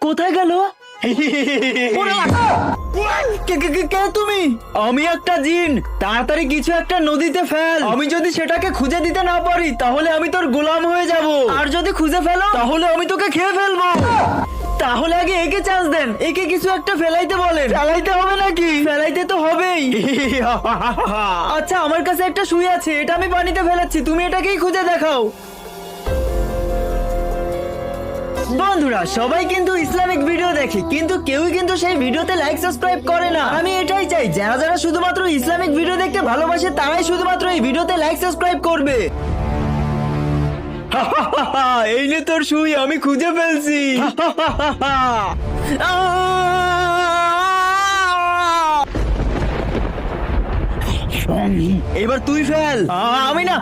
কোথায় গেল? কে তুমি? আমি একটা জিন। তাড়াতাড়ি কিছু একটা নদীতে ফেল। আমি যদি সেটাকে খুঁজে দিতে না পারি তাহলে আমি তোর গোলাম হয়ে যাব, আর যদি খুঁজে ফেলো তাহলে আমি তোকে খেয়ে ফেলবো। তাহলে আগে একে চান্স দেন, একে কিছু একটা ফেলাইতে বলেন। ফেলাইতে হবে নাকি? ফেলাইতে তো হবেই। আচ্ছা, আমার কাছে একটা সুই আছে, এটা আমি পানিতে ফেলাচ্ছি, তুমি এটাকেই খুঁজে দেখাও। বন্ধুরা, সবাই কিন্তু ইসলামিক ভিডিও দেখে, কিন্তু কেউই কিন্তু সেই ভিডিওতে লাইক সাবস্ক্রাইব করে না। আমি এটাই চাই, যারা যারা শুধুমাত্র ইসলামিক ভিডিও দেখতে ভালোবাসে তারাই শুধুমাত্র এই ভিডিওতে লাইক সাবস্ক্রাইব করবে। এই নে তোর সুই, আমি খুঁজে ফেলছি। এবার তুই ফেল। আমি না,